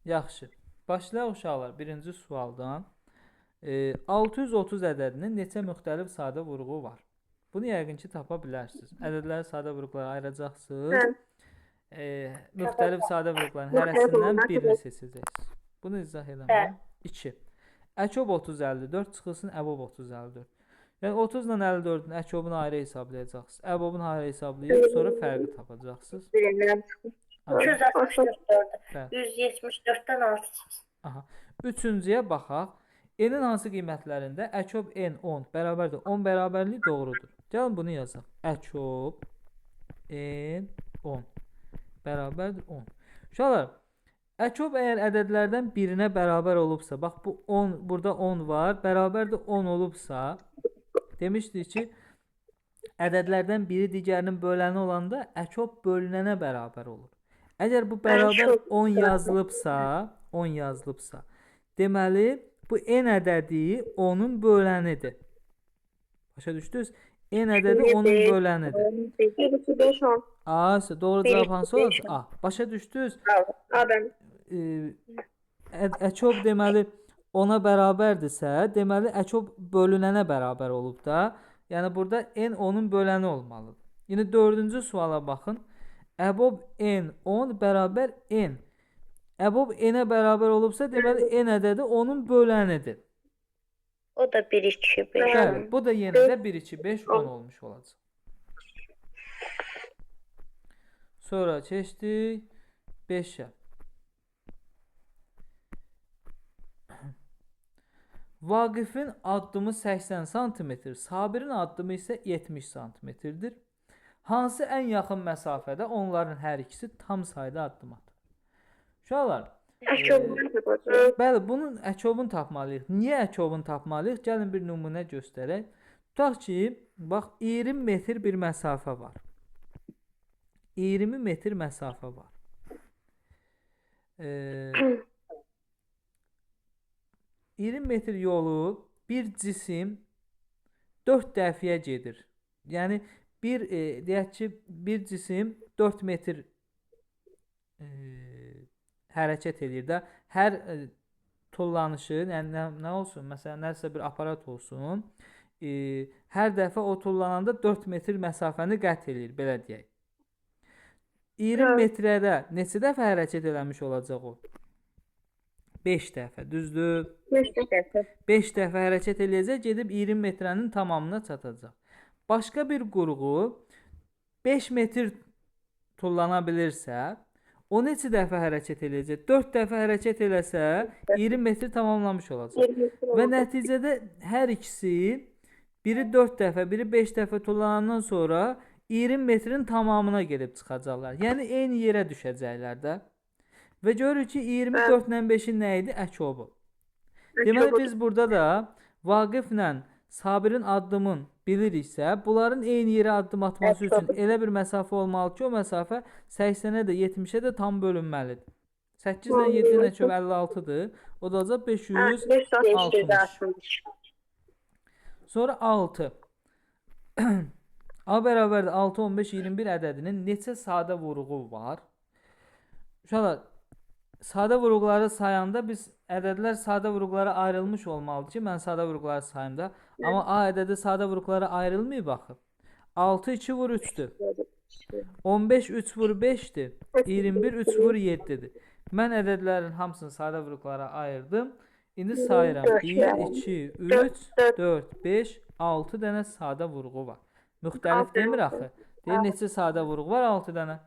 Yaxşı. Başlayaq uşaqlar birinci sualdan. 630 ədədinin neçə müxtəlif sadə vurğu var? Bunu yəqin ki tapa bilərsiniz. Ədədləri sadə vurğulara ayıracaqsınız. Müxtəlif sadə vurğuların hərəsindən birini seçəcəksiniz. Bunu izah eləməm. 2. Əkob 30-54 çıxılsın əbob 30-54. Yəni 30 ilə 54-ün əkobunu ayrı hesablayacaqsınız. Əbobunu ayrı hesablayıb sonra fərqi tapacaqsınız. Birindən çıxır. 264-dür. 174-dən 6 çıxır. Aha. Üçüncüyə baxaq. N-in hansı qiymətlərində əkob N 10 bərabərdir? 10 bərabərliyi doğrudur. Gəlin bunu yazaq. Əkob N 10 bərabərdir 10. Uşaqlar, əkob əgər ədədlərdən birinə bərabər olubsa, bax bu 10, burada 10 var, bərabərdir 10 olubsa, demişdik ki, ədədlərdən biri digərinin böləni olanda əkob bölünənə bərabər olur. Əgər bu bərabər 10 yazılıbsa, deməli bu n ədədi 10-un bölənidir. Başa düşdünüz? N ədədi 10-un bölənidir. 5 10. Doğru cavab hansı olacaq? A. Başa düşdünüz? Əkob deməli 10-a bərabərdirsə, deməli əkob bölünənə bərabər olub da. Yəni burada n 10-un böləni olmalıdır. Yəni dördüncü suala baxın. Əbob n 10 bərabər n. Əbob n-ə bərabər olubsa, deməli n ədədi onun bölənidir. O da 1 2 5. Bəli, bu da yenə də 1 2 5 10 olmuş olacaq. Sonra keçdik 5-ə. Vaqifin addımı 80 sm, Sabirin addımı isə 70 sm-dir. Hansı ən yaxın məsafədə onların hər ikisi tam sayda addım atır? Uşaqlar, bəli, bunun əkobunu tapmalıyıq. Niyə əkobunu tapmalıyıq? Gəlin bir nümunə göstərək. Tutaq ki, bax 20 metr bir məsafə var. 20 metr məsafə var. 20 metr yolu bir cisim 4 dəfiyə gedir. Yəni deyək ki, bir cisim 4 metr hərəkət edir də. Hər tullanışı, yəni nə olsun? Məsələn, nəsə bir aparat olsun. Hər dəfə o tullananda 4 metr məsafəni qət edir, belə deyək. 20 metrədə neçə dəfə hərəkət eləmiş olacaq o? 5 dəfə, düzdür? 5 dəfə hərəkət eləyəcək, gedib 20 metrənin tamamına çatacaq. Başqa bir qurğu 5 metr tullana bilirsə, o neçə dəfə hərəkət eləyəcək? 4 dəfə hərəkət eləsə, 20 metr tamamlamış olacaq. Və nəticədə hər ikisi, biri 4 dəfə, biri 5 dəfə tullanandan sonra 20 metrin tamamına gedib çıxacaqlar. Yəni, eyni yerə düşəcəklər də. Və görürük ki, 24 ilə 5-in nə idi? Əkobu. Deməli, biz burada da Vaqiflə Sabirin addımın biliriksə, bunların eyni yerə addım atması üçün elə bir məsafə olmalı ki, o məsafə 80-ə də 70-ə də tam bölünməlidir. 8 ilə 7-nin əkobı 56-dır. O da olacaq 560. Sonra 6. A bərabərdir 6, 15, 21 ədədinin neçə sadə vurğu var? Uşaqlar, sadə vurğuları sayanda biz ədədlər sadə vurğulara ayrılmış olmalıdır ki, mən sadə vurğuları sayım da. Amma A ədədi sadə vurğulara ayrılmayıb baxın. 6 2 vur 3-dür. 15 3 vur 5-dir. 21 3 vur 7-dir. Mən ədədlərin hamısını sadə vurğulara ayırdım. İndi sayıram. 1 2 3 4 5 6 dənə sadə vurğu var. Müxtəlif demir axı. Deyir neçə sadə vurğu var? 6 dənə.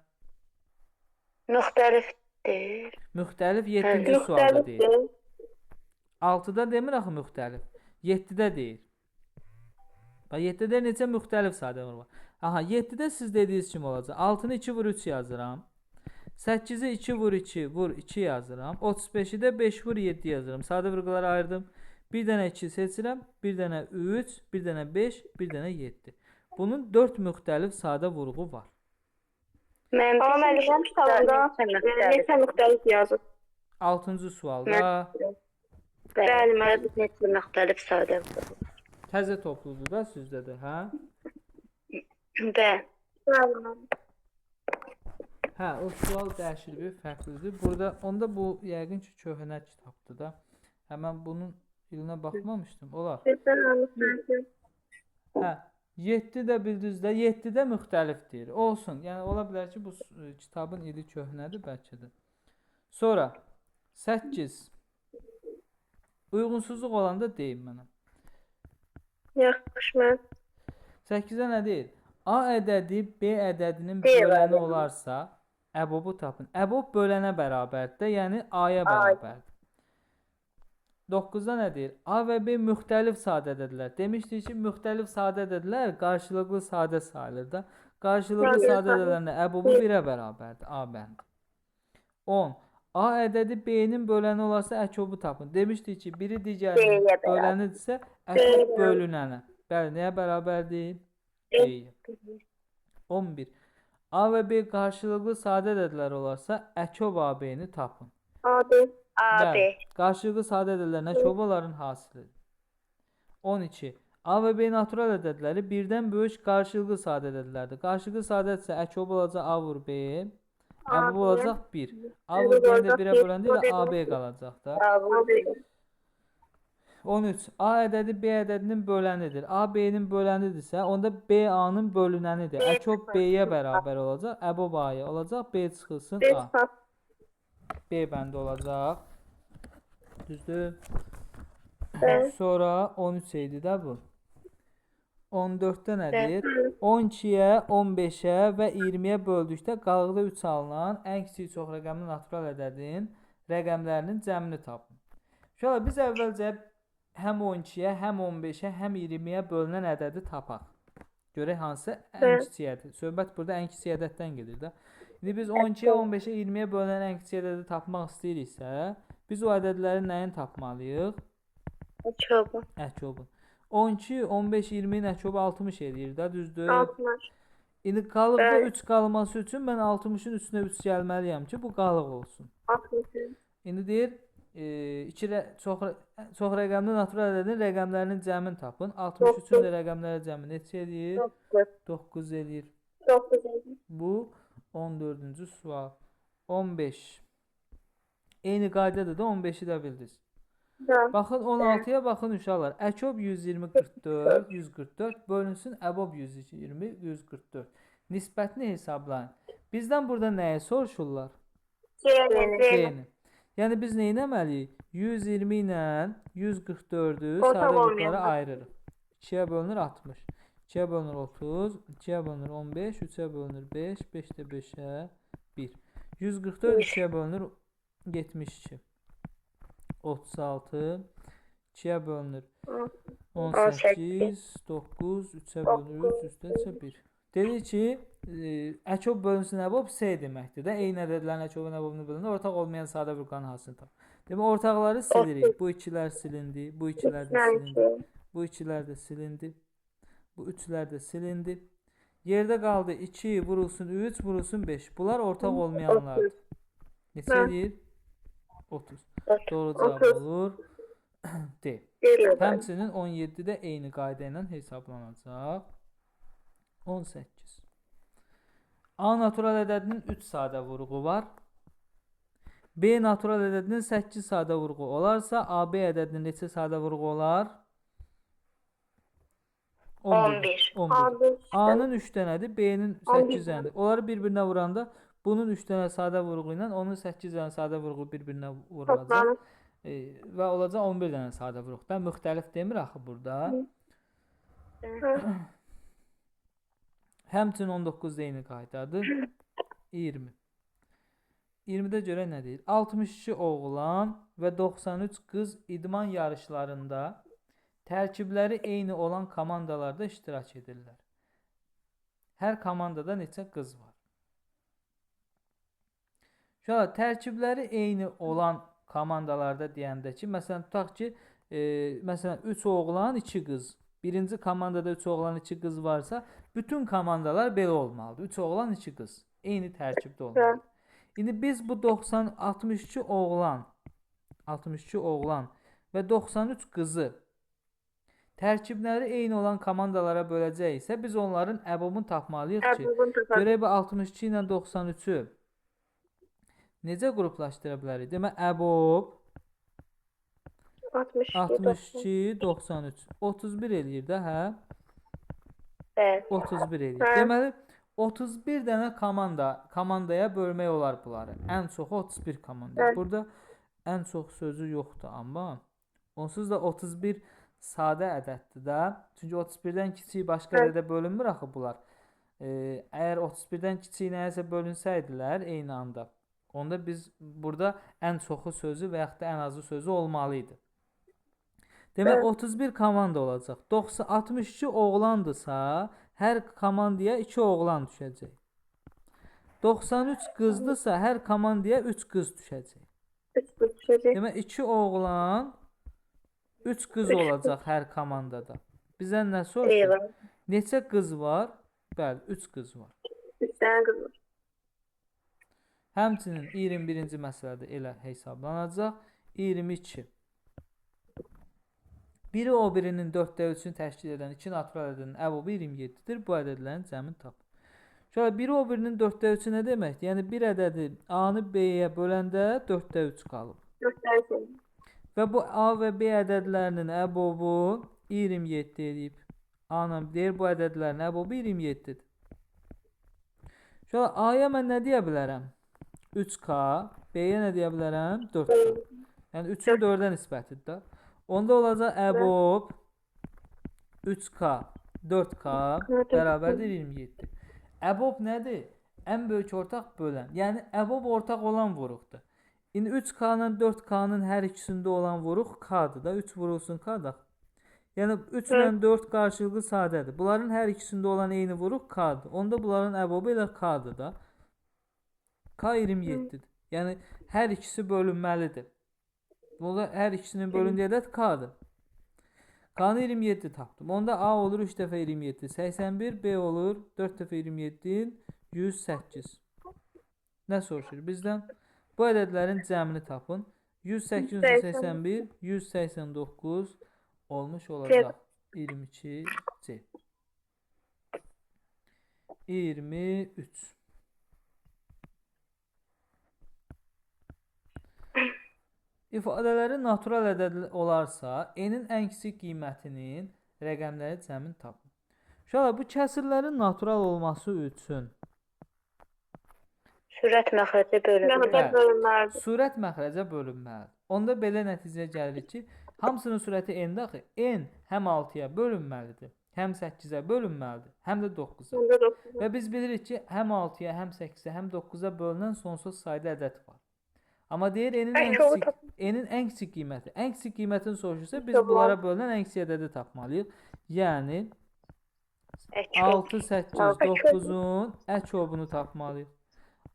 Müxtəlifdir. Müxtəlif 7-ci sualda deyir. 6-da demir axı müxtəlif. 7-də deyir. Bax 7-də necə müxtəlif sadə vurğu var. Aha, 7-də siz dediyiniz kimi olacaq. 6-nı 2 vur 3 yazıram. 8-i 2 vur 2 vur 2 yazıram. 35-i də 5 vur 7 yazıram. Sadə vurğuları ayırdım. Bir dənə 2 seçirəm. Bir dənə 3, bir dənə 5, bir dənə 7. Bunun 4 müxtəlif sadə vurğu var. Amma müəlliməm kitabında neçə müxtəlif yazıb. 6-cı sualda. Bəli, müəllim neçə müxtəlif sadə vurğu. Təzə topludur da sizdə də, hə? Bəli. Hə, o sual dəyişir bir fərqlidir. Burada onda bu yəqin ki, köhnə kitabdır da. Həmən bunun ilinə baxmamışdım. Olar. Sizdən almışsınız. Hə, 7 də bildiniz də, 7 də müxtəlifdir. Olsun. Yəni ola bilər ki, bu kitabın ili köhnədir bəlkə də. Sonra 8. Uyğunsuzluq olanda deyin mənə. Yaxşı, mən 8-ə nə deyir? A ədədi B ədədinin B böləni ədədi. olarsa, əbobu tapın. Əbob bölənə bərabərdir, yəni A-ya bərabərdir. 9-da nə deyir? A və B müxtəlif sadə ədədlər. Demişdik ki, müxtəlif sadə ədədlər qarşılıqlı sadə sayılır da. Qarşılıqlı sadə ədədlərin əbobu 1-ə bərabərdir. A bəndi. 10. A ədədi B-nin böləni olarsa əkobu tapın. Demişdik ki, biri digərinin B-yə bərabər. bölənidirsə, əkob bölünənə. Bəli, nəyə bərabərdir? B-yə. 11. A və B qarşılıqlı sadə ədədlər olarsa, əkob AB-ni tapın. AB. Bəli, qarşılıqlı sadə ədədlərin əkobu onların hasilidir. 12. A və B natural ədədləri birdən böyük qarşılıqlı sadə ədədlərdir. Qarşılıqlı sadə ədədsə əkobu olacaq A vur B, əbob olacaq 1. A vur B-ni də 1-ə böləndə ilə AB qalacaq da. 13. A ədədi B ədədinin bölənidir. A B-nin bölənidirsə, onda B A-nın bölünənidir. Əkob B-yə bərabər olacaq, əbob A-ya olacaq, B çıxılsın A. B bəndi olacaq. Düzdür? Sonra 13 idi də bu. 14-də nədir? 12-yə, 15-ə və 20-yə böldükdə qalıqda 3 alınan ən kiçik çox rəqəmli natural ədədin rəqəmlərinin cəmini tapın. Şöyle biz əvvəlcə həm 12-yə, həm 15-ə, həm 20-yə bölünən ədədi tapaq. Görək hansı ən kiçiyədir. Söhbət burada ən kiçik ədəddən gedir də. İndi biz 12-yə, 15-ə, 20-yə bölünən ən kiçik ədədi tapmaq istəyiriksə, biz o ədədlərin nəyin tapmalıyıq? Əkobu. Əkobun. 12, 15, 20-nin əkobu 60 edir də, düzdür? 60. İndi qalıqda 3 qalması üçün mən 60-ın üstünə 3 gəlməliyəm ki, bu qalıq olsun. 60. İndi deyir, çox rəqəmli natural ədədin rəqəmlərinin cəmini tapın. 63-ün də rəqəmlərin cəmi neçə edir? 9 edir. 9. Bu 14-cü sual. 15. Eyni qaydadır da 15-i də bildiniz. Baxın 16-ya baxın uşaqlar. Əkob 120 44 144 bölünsün əbob 120 144. Nisbətini hesablayın. Bizdən burada nəyi soruşurlar? C-ni. Yəni biz nə etməliyik? 120 ilə 144-ü sadə qruplara ayırırıq. 2-yə bölünür 60. 2-yə bölünür 30, 2-yə bölünür 15, 3-ə bölünür 5, 5 də 5-ə 1. 144 2-yə bölünür 72. 36 2-yə bölünür 18 9 3-ə bölünür 3 üstə 1. Dedik ki, əkob bölünsün əbob S deməkdir də. Eyni ədədlərin əkobun əbobunu bölünür. Ortaq olmayan sadə qrupların hasını tapın. Demək, ortaqları silirik. Bu ikilər silindi, bu ikilər də silindi, bu ikilər də silindi, bu üçlər də silindi. Yerdə qaldı 2 vurulsun 3 vurulsun 5. Bunlar ortaq olmayanlardır. Neçə edir? 30. Doğru cavab olur D. Həmçinin 17-də eyni qayda ilə hesablanacaq. 18. A natural ədədinin 3 sadə vurğu var. B natural ədədinin 8 sadə vurğu olarsa, AB ədədinin neçə sadə vurğu olar? 11. A-nın 3 dənədir, B-nin 8 dənədir. Onları bir-birinə vuranda bunun 3 dənə sadə vurğu ilə onun 8 dənə sadə vurğu bir-birinə vurulacaq. Və olacaq 11 dənə sadə vurğu. Da müxtəlif demir axı burada. Həmçinin 19 eyni qaydadır. 20. 20-də görə nə deyir? 62 oğlan və 93 qız idman yarışlarında tərkibləri eyni olan komandalarda iştirak edirlər. Hər komandada neçə qız var? Şöyle tərkibləri eyni olan komandalarda deyəndə ki, məsələn tutaq ki, məsələn 3 oğlan, 2 qız. Birinci komandada 3 oğlan, 2 qız varsa, bütün komandalar belə olmalıdır. 3 oğlan, 2 qız. Eyni tərkibdə olmalıdır. İndi biz bu 62 oğlan və 93 qızı tərkibləri eyni olan komandalara böləcəksə, biz onların əbobunu tapmalıyıq ki, görək bu 62 ilə 93-ü Necə qruplaşdıra bilərik? Demək, əbob 62, 62, 93. 31 eləyir də, hə? bəli. 31 eləyir. Hə. Deməli, 31 dənə komandaya bölmək olar bunları. Ən çoxu 31 komandaya. Bəli. Burada ən çox sözü yoxdur, amma onsuz da 31 sadə ədəddir də. Çünki 31-dən kiçik başqa Bəli. ədədə bölünmür axı bunlar. Əgər 31-dən kiçik nəyəsə bölünsəydilər eyni anda, onda biz burada ən çoxu sözü və yaxud da ən azı sözü olmalı idi. Demək, Bəli. 31 komanda olacaq. 62 oğlandırsa, hər komandaya 2 oğlan düşəcək. 93 qızdısa, hər komandaya 3 qız düşəcək. 3 düşəcək. Demək, 2 oğlan, 3 qız Üç olacaq hər komandada. Bizdən nə soruşur? Eyvah. Neçə qız var? Bəli, 3 qız var. 3 dənə qız var. Həmçinin 21-ci məsələdə elə hesablanacaq. 22. Biri o birinin 4də 3-ünü təşkil edən 2 natural ədədin əbobu 27-dir. Bu ədədlərin cəmini tapın. Şöyle biri o birinin 4də 3-ü nə deməkdir? Yəni bir ədədi A-nı B-yə böləndə 4də 3 qalıb. 4 dənə şey. Və bu A və B ədədlərinin əbobu 27 edib. A-nı deyir bu ədədlərin əbobu 27-dir. Şöyle A-ya mən nə deyə bilərəm? 3K, B-yə nə deyə bilərəm? 4K. Yəni 3-ün 4-ə nisbətidir də. Onda olacaq əbob 3K, 4K bərabərdir 27. Əbob nədir? Ən böyük ortaq bölən. Yəni əbob ortaq olan vuruqdur. İndi 3K-nın 4K-nın hər ikisində olan vuruq K-dır da. 3 vurulsun K-da. Yəni 3 ilə 4 qarşılıqlı sadədir. Bunların hər ikisində olan eyni vuruq K-dır. Onda bunların əbobu elə K-dır da. K 27-dir. Yəni hər ikisi bölünməlidir. Burada hər ikisinin bölündüyü ədəd K-dır. K-nı 27 tapdım. Onda A olur 3 dəfə 27, 81. B olur 4 dəfə 27, 108. Nə soruşur bizdən? Bu ədədlərin cəmini tapın. 108, 181, 189 olmuş olacaq. 22 C. 23. İfadələri natural ədəd olarsa, n-in ən kiçik qiymətinin rəqəmləri cəmini tapın. Uşaqlar, bu kəsirlərin natural olması üçün Sürət məxrəcə bölünməlidir. Sürət məxrəcə bölünməlidir. Onda belə nəticəyə gəlirik ki, hamısının sürəti n-də axı. N həm 6-ya bölünməlidir, həm 8-ə bölünməlidir, həm də 9-a. Və biz bilirik ki, həm 6-ya, həm 8-ə, həm 9-a bölünən sonsuz sayda ədəd var. Amma deyir n-in ən kiçik qiyməti. Ən kiçik qiymətini soruşursa biz bunlara bölünən ən kiçik ədədi tapmalıyıq. Yəni 6, 8, 9-un əçobunu tapmalıyıq.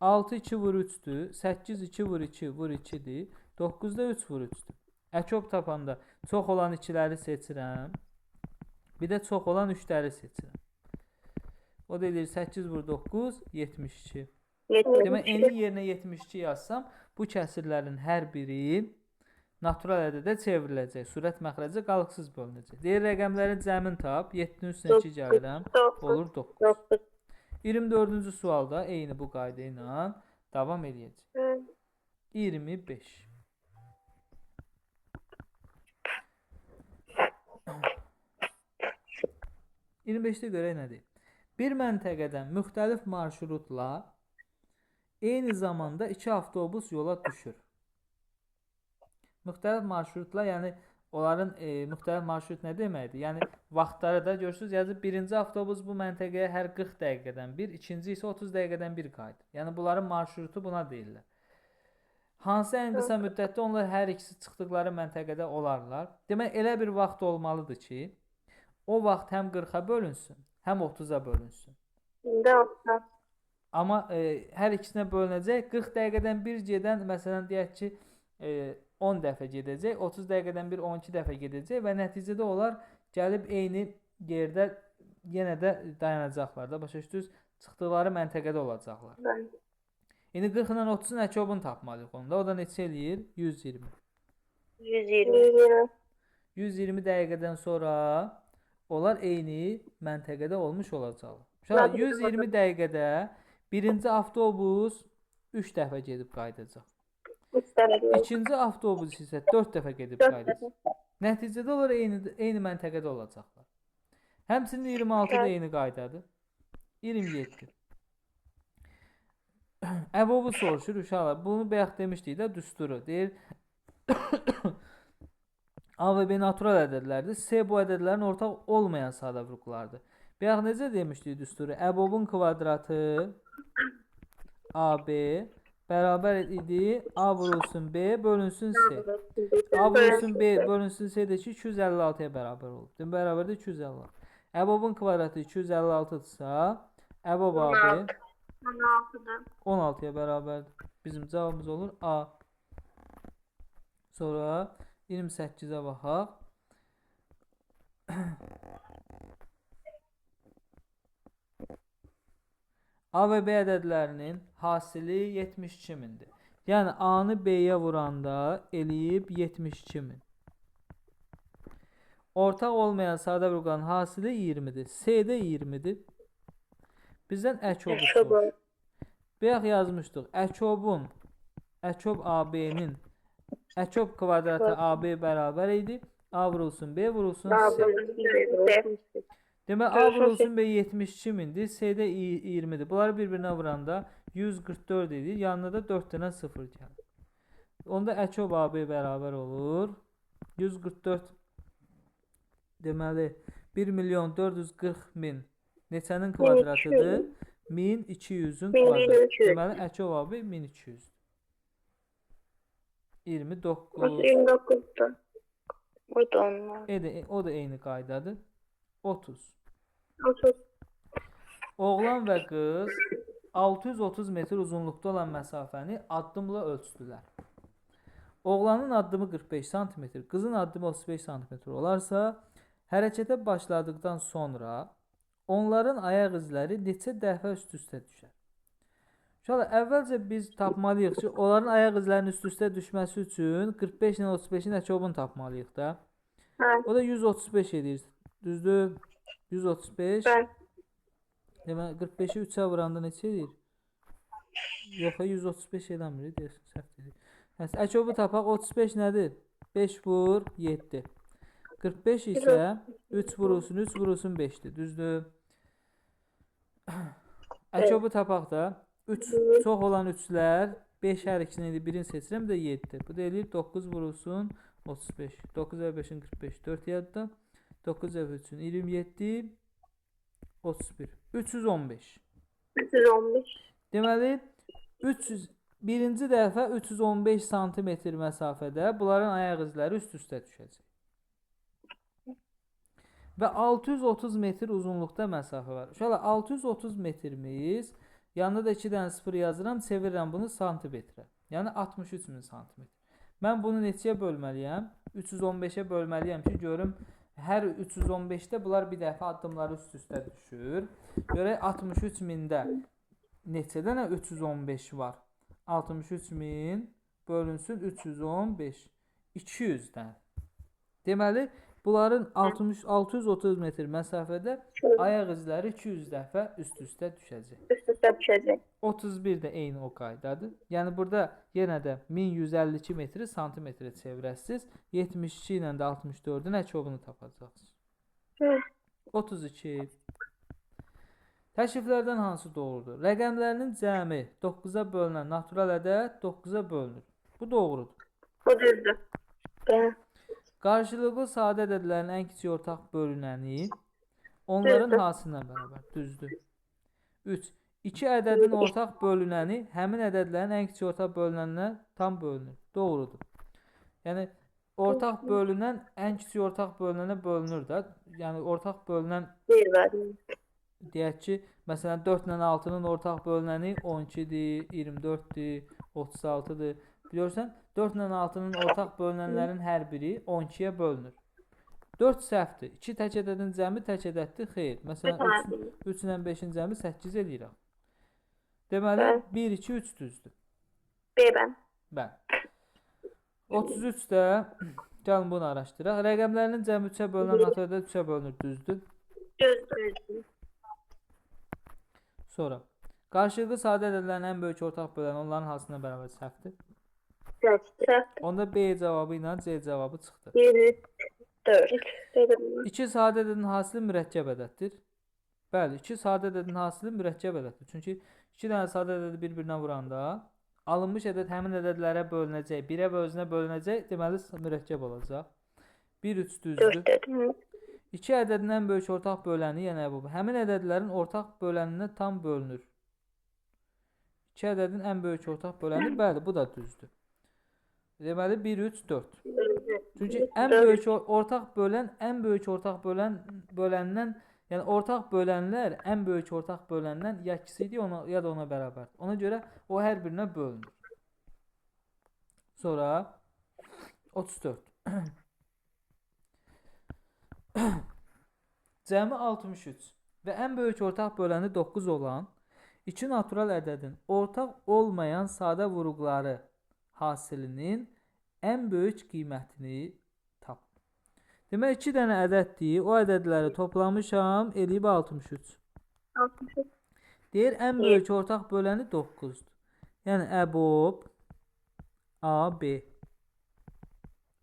6 2 vur 3-dür. 8 2 vur 2 vur 2-dir. 9 da 3 vur 3-dür. Əçob tapanda çox olan 2-ləri seçirəm. Bir də çox olan 3-ləri seçirəm. O da eləyir 8 vur 9 72. Demək n-in yerinə 72 yazsam, bu kəsirlərin hər biri natural ədədə çevriləcək. Sürət məxrəcə qalıqsız bölünəcək. Deyir rəqəmlərin cəmin tap. 7-nin üstünə 2 gəlirəm. Olur 9. 24-cü sualda eyni bu qayda ilə davam edəcək. 25. Görək nədir? Bir məntəqədən müxtəlif marşrutla eyni zamanda 2 avtobus yola düşür. Müxtəlif marşrutla, yəni onların müxtəlif marşrut nə deməkdir? Yəni vaxtları da görürsünüz, yazıb birinci avtobus bu məntəqəyə hər 40 dəqiqədən bir, ikinci isə 30 dəqiqədən bir qayıdır. Yəni bunların marşrutu buna deyirlər. Hansı ən qısa müddətdə onlar hər ikisi çıxdıqları məntəqədə olarlar? Demək elə bir vaxt olmalıdır ki, o vaxt həm 40-a bölünsün, həm 30-a bölünsün. Amma hər ikisinə bölünəcək. 40 dəqiqədən bir gedən, məsələn, deyək ki, 10 dəfə gedəcək, 30 dəqiqədən bir 12 dəfə gedəcək və nəticədə onlar gəlib eyni yerdə yenə də dayanacaqlar da, başa düşdünüz, çıxdıqları məntəqədə olacaqlar. İndi 40 ilə 30-un əçobunu tapmalıyıq onda. O da neçə eləyir? 120. 120 dəqiqədən sonra onlar eyni məntəqədə olmuş olacaqlar. 120 dəqiqədə birinci avtobus 3 dəfə gedib qayıdacaq. 3 dəfə yol. İkinci avtobus isə 4 dəfə gedib 4 qayıdacaq. dəfə. Nəticədə onlar eyni məntəqədə olacaqlar. Həmçinin 26 da eyni qaydadır. 27. Əbubu soruşur uşaqlar. Bunu bayaq demişdik də düsturu. Deyir A və B natural ədədlərdir. C bu ədədlərin ortaq olmayan sadə vurğulardır. Bayaq necə demişdik düsturu? Əbobun kvadratı AB bərabər idi. A vurulsun B bölünsün C. A vurulsun B bölünsün C-də ki 256-ya bərabər olur. Demək bərabər də 256. Əbobun kvadratı 256-dırsa, əbob AB 16-dır. 16-ya bərabərdir. Bizim cavabımız olur A. Sonra 28-ə baxaq. A və B ədədlərinin hasili 72 mindir. Yəni A-nı B-yə vuranda eləyib 72 min. Ortaq olmayan sadə vurğanın hasili 20-dir. C-də 20-dir. Bizdən əkobu soruşur. Bayaq yazmışdıq. Əkob AB-nin əkob kvadratı AB bərabər idi. A vurulsun B vurulsun C. Demək A vurulsun B 72 mindir. C-də 20-dir. Bunları bir-birinə vuranda 144 idi. Yanına da 4 dənə 0 gəlir. Onda əkob AB bərabər olur. 144 deməli 1.440.000 neçənin kvadratıdır? 1200-ün kvadratı. Deməli əkob AB 1200. 29. 29'dur. O da onlar. O da eyni qaydadır. 30. 30. Oğlan və qız 630 metr uzunluqda olan məsafəni addımla ölçdülər. Oğlanın addımı 45 cm, qızın addımı 35 cm olarsa, hərəkətə başladıqdan sonra onların ayaq izləri neçə dəfə üst-üstə düşər? Uşaqlar, əvvəlcə biz tapmalıyıq ki, onların ayaq izlərinin üst-üstə düşməsi üçün 45 ilə 35-in əkobunu tapmalıyıq da. O da 135 edir. Düzdür? 135. Demək, 45-i 3-ə vuranda neçə edir? Yox, 135 eləmir, deyəsən, səhv edir. Əkobu tapaq, 35 nədir? 5 vur, 7. 45 isə 3 vurulsun, 3 vurulsun 5-dir. Düzdür? Əkobu tapaq da 3 çox olan 3-lər 5 hər ikisini edir, birini seçirəm də 7. Bu da eləyir 9 vurulsun 35. 9 və 5-in 45. 4 yadda. 9 və 3-ün 27. 31. 315. 315. Deməli, birinci dəfə 315 cm məsafədə bunların ayaq izləri üst-üstə düşəcək. Və 630 metr uzunluqda məsafə var. Uşaqlar, 630 metrimiz, yanında da 2 dənə 0 yazıram, çevirirəm bunu santimetrə. Yəni 63 min santimetr. Mən bunu neçəyə bölməliyəm? 315-ə bölməliyəm ki, görüm, hər 315-də bunlar bir dəfə addımları üst-üstə düşür. Görək 63 mində neçə dənə 315 var? 63 min bölünsün 315. 200 dənə. Deməli, bunların 630 metr məsafədə ayaq izləri 200 dəfə üst-üstə düşəcək. Üst-üstə düşəcək. 31 də eyni o qaydadır. Yəni burada yenə də 1152 metri santimetrə çevirəsiniz. 72 ilə də 64-ün əkobunu tapacaqsınız. 32. Təşriflərdən hansı doğrudur? Rəqəmlərinin cəmi 9-a bölünən natural ədəd 9-a bölünür. Bu doğrudur. Bu düzdür. Qarşılıqlı sadə ədədlərin ən kiçik ortaq bölünəni onların hasına bərabər. Düzdür. 3. İki ədədin ortaq bölünəni həmin ədədlərin ən kiçik ortaq bölünəninə tam bölünür. Doğrudur. Yəni, ortaq bölünən ən kiçik ortaq bölünənə bölünür da. Yəni, ortaq bölünən deyək ki, məsələn, 4 ilə 6-nın ortaq bölünəni 12-dir, 24-dir, 36-dır. Biliyorsan, 4 ilə 6-nın ortaq bölünənlərin hər biri 12-yə bölünür. 4 səhvdir. 2 tək ədədin cəmi tək ədəddir. Xeyr. Məsələn, 3 ilə 5-in cəmi 8 eləyirəm. Deməli, 1, 2, 3 düzdür. Bəli. 33 də, gəlin bunu araşdıraq. Rəqəmlərinin cəmi 3-ə bölünən natural ədəd 3-ə bölünür. Düzdür. Düzdür. Sonra, Qarşılıqlı sadə ədədlərin ən böyük ortaq böləni onların hansına bərabər səhvdir? Səhv. Onda B cavabı ilə C cavabı çıxdı. 1, 4. Dedim. 2 sadə ədədin hasili mürəkkəb ədəddir. Bəli, 2 sadə ədədin hasili mürəkkəb ədəddir. Çünki 2 dənə sadə ədədi bir-birinə vuranda alınmış ədəd həmin ədədlərə bölünəcək, 1-ə və özünə bölünəcək, deməli mürəkkəb olacaq. 1, 3 düzdür. 4 dedim. 2 ədədin ən böyük ortaq böləni, yəni bu. Həmin ədədlərin ortaq böləninə tam bölünür. 2 ədədin ən böyük ortaq böləni, bəli, bu da düzdür. Deməli 1, 3, 4. Çünki ən böyük ortaq bölən, ən böyük ortaq böləndən, yəni ortaq bölənlər ən böyük ortaq böləndən ya kiçikdir, ya da ona bərabər. Ona görə o hər birinə bölünür. Sonra 34. Cəmi 63 və ən böyük ortaq böləni 9 olan 2 natural ədədin ortaq olmayan sadə vuruqları hasilinin ən böyük qiymətini tap. Demək 2 dənə ədəddir. O ədədləri toplamışam, eləyib 63. 63. Deyir ən böyük ortaq böləni 9-dur. Yəni əbob AB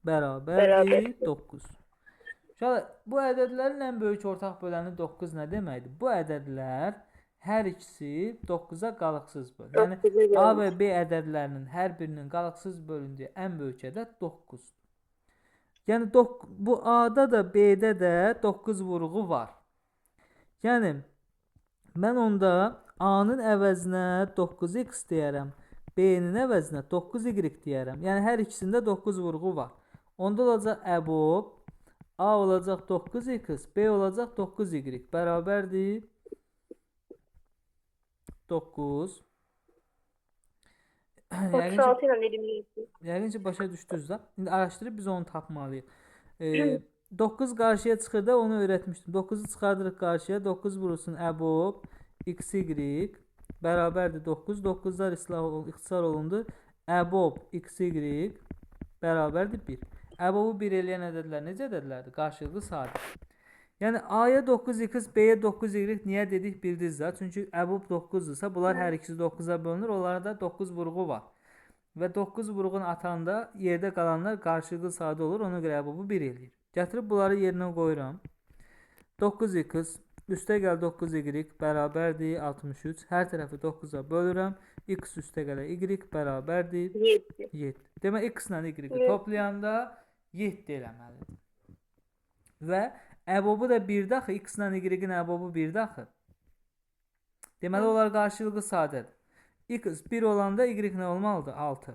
bərabərdir 9. Uşaqlar, bu ədədlərin ən böyük ortaq böləni 9 nə deməkdir? Bu ədədlər hər ikisi 9-a qalıqsız bölünür. Yəni A və B ədədlərinin hər birinin qalıqsız bölündüyü ən böyük ədəd 9-dur. Yəni bu A-da da B-də də 9 vuruğu var. Yəni mən onda A-nın əvəzinə 9x deyərəm, B-nin əvəzinə 9y deyərəm. Yəni hər ikisində 9 vuruğu var. Onda olacaq əbob A olacaq 9x, B olacaq 9y bərabərdir 9. 36 ilə 27. Yəqin ki, başa düşdünüz də. İndi araşdırıb biz onu tapmalıyıq. 9 qarşıya çıxır da onu öyrətmişdim. 9-u çıxardırıq qarşıya. 9 vurulsun əbob xy bərabərdir 9. 9-lar ixtisar olundu. Əbob xy bərabərdir 1. Əbobu 1 eləyən ədədlər necə ədədlərdir? Qarşılıqlı sadə. Yəni A-ya 9x, B-yə 9y niyə dedik bildiniz də? Çünki əbob 9-dursa, bunlar hər ikisi 9-a bölünür. Onlarda 9 vuruğu var. Və 9 vuruğunu atanda yerdə qalanlar qarşılıqlı sadə olur. Ona görə əbobu 1 eləyir. Gətirib bunları yerinə qoyuram. 9x üstə gəl 9y bərabərdir 63. Hər tərəfi 9-a bölürəm. X üstə gələ y bərabərdir 7. Demək x ilə y toplayanda 7 eləməlidir. Və əbobu da 1-də axı, x ilə y-in əbobu 1-də axı. Deməli, onlar qarşılıqlı sadədir. X 1 olanda y nə olmalıdır? 6.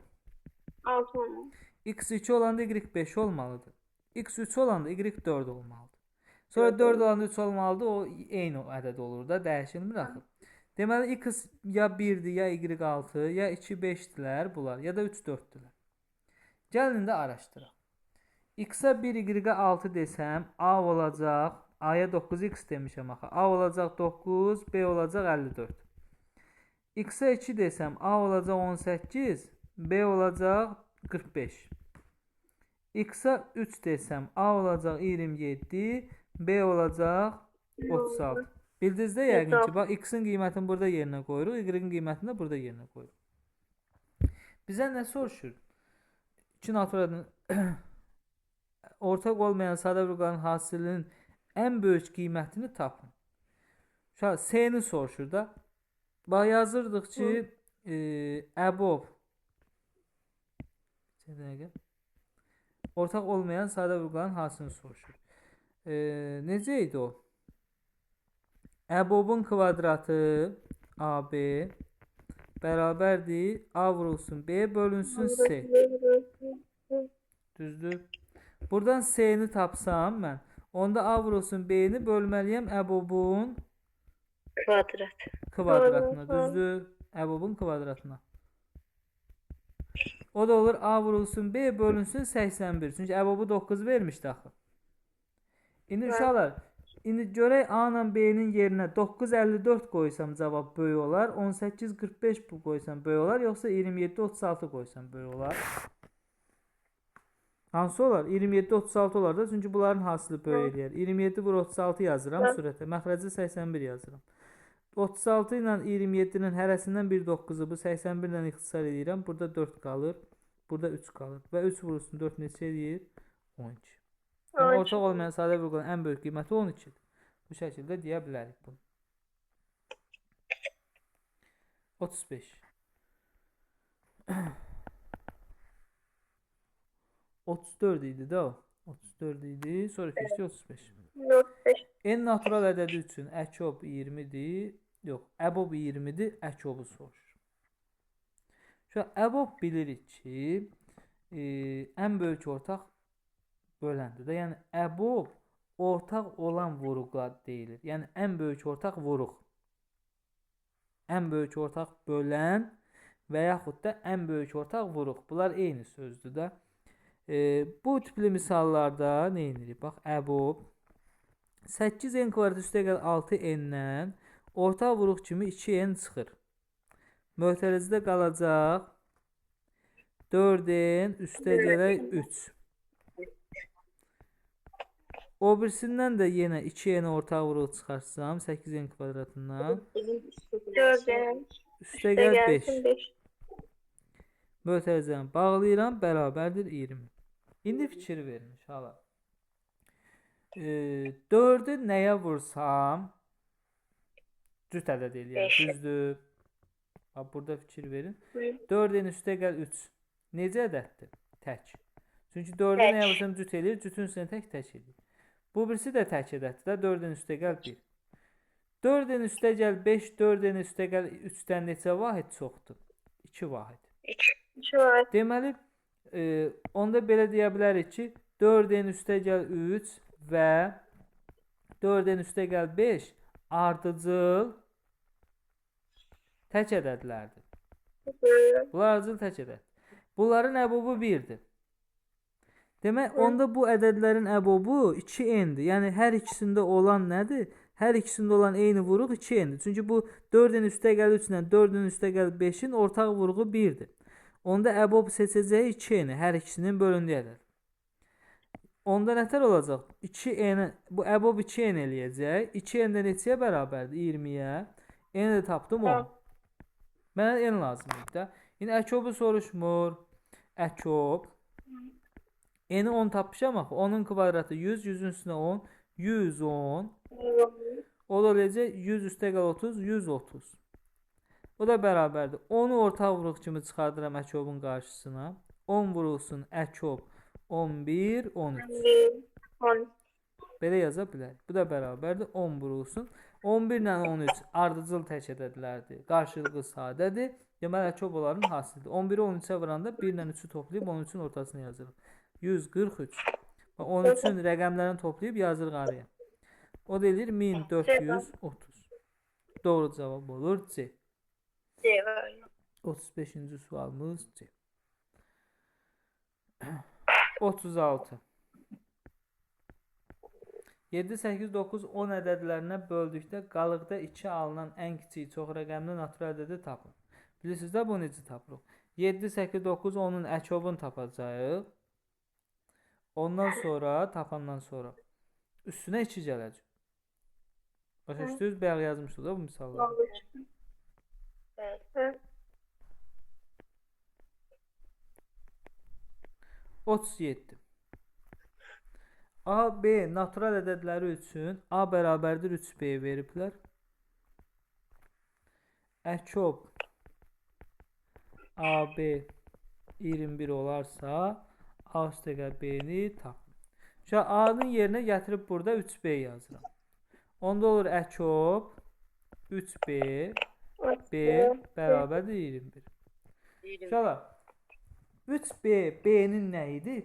6 olmalı. X 2 olanda y 5 olmalıdır. X 3 olanda y 4 olmalıdır. Sonra 4 olanda 3 olmalıdır, o eyni ədəd olur da, dəyişilmir axı. Deməli, x ya 1-dir, ya y 6, ya 2 5-dilər bunlar, ya da 3 4-dilər. Gəlin də araşdıraq. X-a 1, y-ə 6 desəm, A olacaq, A-ya 9x demişəm axı. A olacaq 9, B olacaq 54. X-a 2 desəm, A olacaq 18, B olacaq 45. X-a 3 desəm, A olacaq 27, B olacaq 36. Bildiniz də yəqin ki, bax, X-in qiymətini burada yerinə qoyuruq, Y-in qiymətini də burada yerinə qoyuruq. Bizə nə soruşur? 2 natural ortaq olmayan sadə vuruqların hasilinin ən böyük qiymətini tapın. S-ni soruşur da. Bax, yazırdıq ki, əbob ortaq olmayan sadə vuruqların hasilini soruşur. Necə idi o? Əbobun kvadratı AB bərabərdir A vurulsun B bölünsün C. Düzdür? Buradan C-ni tapsam mən, onda A vurulsun B-ni bölməliyəm əbobun kvadratına. Düzdür? Əbobun kvadratına. O da olur A vurulsun B bölünsün 81. Çünki əbobu 9 vermişdi axı. İndi uşaqlar, indi görək A ilə B-nin yerinə 954 qoysam cavab böyük olar, 1845 qoysam böyük olar, yoxsa 2736 qoysam böyük olar. Hansı olar? 2736 olar da, çünki bunların hasılı böyük eləyər. 27 vur 36 yazıram sürətə, məxrəcə 81 yazıram. 36 ilə 27-nin hərəsindən 1/9-u, bu 81 ilə ixtisar edirəm. Burada 4 qalır. Burada 3 qalır. Və 3 vurulsun 4 neçə edir? 12. Yəni, ortaq olmayan sadə vurğuların ən böyük qiyməti 12-dir. Bu şəkildə deyə bilərik bunu. 35. 34 idi də o. 34 idi. Sonra keçdi 35. En natural ədədi üçün əkob 20-dir. Yox, əbob 20-dir. Əkobu soruşur. Şu an əbob bilirik ki, ən böyük ortaq böləndir də. Yəni, əbob ortaq olan vuruqlar deyilir. Yəni, ən böyük ortaq vuruq. Ən böyük ortaq bölən və yaxud da ən böyük ortaq vuruq. Bunlar eyni sözdür də. Bu tipli misallarda nə edirik? Bax, əbob 8n kvadrat üstə gəl 6n-dən ortaq vuruq kimi 2n çıxır. Möhtərəzidə qalacaq 4n üstə gələk 3. O birisindən də yenə 2n ortaq vuruq çıxarsam 8n kvadratından 4n üstə gəl 5. Möhtərəzəni bağlayıram, bərabərdir 20. İndi fikir verin inşallah. 4-ü nəyə vursam cüt ədəd eləyər, düzdür. Burada fikir verin. 4-ün üstə gəl 3. Necə ədəddir? Tək. Çünki 4-ü nəyə vursam cüt eləyir, cütün üstünə tək eləyir. Bu birisi də tək ədəddir. 4-ün üstə gəl 1. 4-ün üstə gəl 5, 4-ün üstə gəl 3-dən neçə vahid çoxdur? 2 vahid. 2 vahid. Deməli, onda belə deyə bilərik ki, 4-ün üstə gəl 3 və 4-ün üstə gəl 5 ardıcıl tək ədədlərdir. Bunlar ardıcıl tək ədəd. Bunların əbobu 1-dir. Demək, onda bu ədədlərin əbobu 2n-dir. Yəni, hər ikisində olan nədir? Hər ikisində olan eyni vuruq 2n-dir. Çünki bu 4-ün üstə gəl 3 ilə 4-ün üstə gəl 5-in ortaq vuruğu 1-dir. Onda əbob seçəcəyi 2n-i, hər ikisinin bölündüyü ədəd. Onda nətər olacaq? 2n, bu əbob 2n eləyəcək. 2n-də neçəyə bərabərdir? 20-yə. N-i tapdım 10. Mənə n lazımdır da. İndi əkobu soruşmur. Əkob. N-i 10 tapmışam axı. 10-un kvadratı 100, 100-ün üstünə 10. 110. O da olacaq 100 üstə gəl 30, 130. O da bərabərdir. 10-u ortaq vuruq kimi çıxardıram əkobun qarşısına. 10 vurulsun əkob 11, 13. Belə yaza bilərik. Bu da bərabərdir. 10 vurulsun. 11 ilə 13 ardıcıl tək ədədlərdir. Qarşılıqlı sadədir. Deməli, əkob onların hasilidir. 11-i 13-ə vuranda 1 ilə 3-ü toplayıb 13-ün ortasına yazırıq. 143. 13-ün rəqəmlərini toplayıb yazırıq araya. O da edir 1430. Doğru cavab olur C. 35-ci sualımız C. 36. 7, 8, 9, 10 ədədlərinə böldükdə qalıqda 2 alınan ən kiçik çox rəqəmli natural ədədi tapın. Bilirsiniz də bu necə tapırıq? 7, 8, 9, 10-un əkobunu tapacağıq. Ondan sonra, tapandan sonra üstünə 2 gələcək. Başa düşdünüz? Bayaq yazmışdıq da bu misalları. Evet. 37. A, B natural ədədləri üçün A bərabərdir 3B veriblər. Əkob AB 21 olarsa A üstə gəl B-ni tapın. Şu A-nın yerinə gətirib burada 3B yazıram. Onda olur əkob 3B B bərabərdir 21. Şala 3B B-nin nə idi?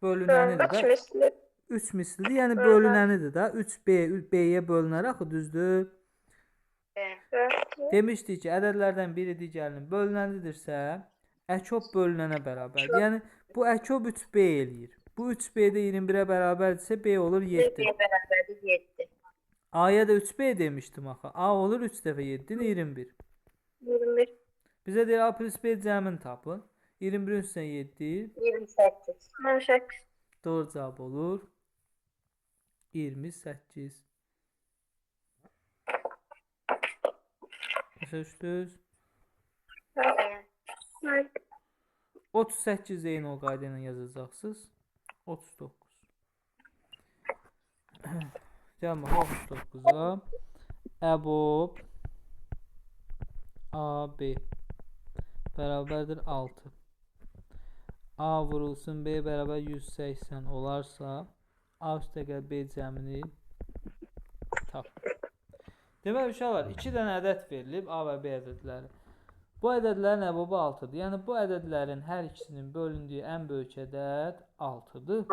Bölünənidir də. 3 mislidir, yəni bölünənidir də. 3B B-yə bölünər axı, düzdür? Demişdik ki, ədədlərdən biri digərinin bölünənidirsə, əkob bölünənə bərabərdir. Yəni, bu əkob 3B eləyir. Bu 3B-də 21-ə bərabərdirsə, B olur 7. B bərabərdir 7. A-ya da 3B demişdim axı. A olur 3 dəfə 7-dir 21. 21. Bizə deyir A plus B cəmini tapın. 21-in üstünə 7. 28. 28. Doğru cavab olur 28. Başa düşdünüz? Evet. 38 eyni o qayda ilə yazacaqsınız. 39. Gəlin bax 39-a. Əbob AB bərabərdir 6. A vurulsun B bərabər 180 olarsa A üstə gəl B cəmini tap. Deməli uşaqlar 2 dənə ədəd verilib A və B ədədləri. Bu ədədlərin əbobu 6-dır. Yəni bu ədədlərin hər ikisinin bölündüyü ən böyük ədəd 6-dır.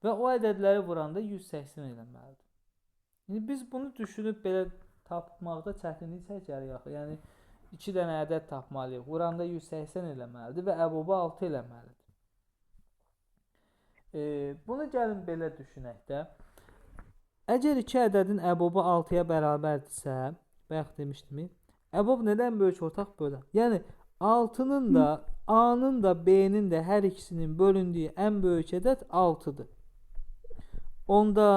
Və o ədədləri vuranda 180 eləməlidir. İndi biz bunu düşünüb belə tapmaqda çətinlik çəkərik axı. Yəni 2 dənə ədəd tapmalıyıq. Vuranda 180 eləməlidir və əbobu 6 eləməlidir. Bunu gəlin belə düşünək də. Əgər 2 ədədin əbobu 6-ya bərabərdirsə, bayaq demişdim, əbob nədən böyük ortaq bölən? Yəni 6-nın da, A-nın da, B-nin də hər ikisinin bölündüyü ən böyük ədəd 6-dır. Onda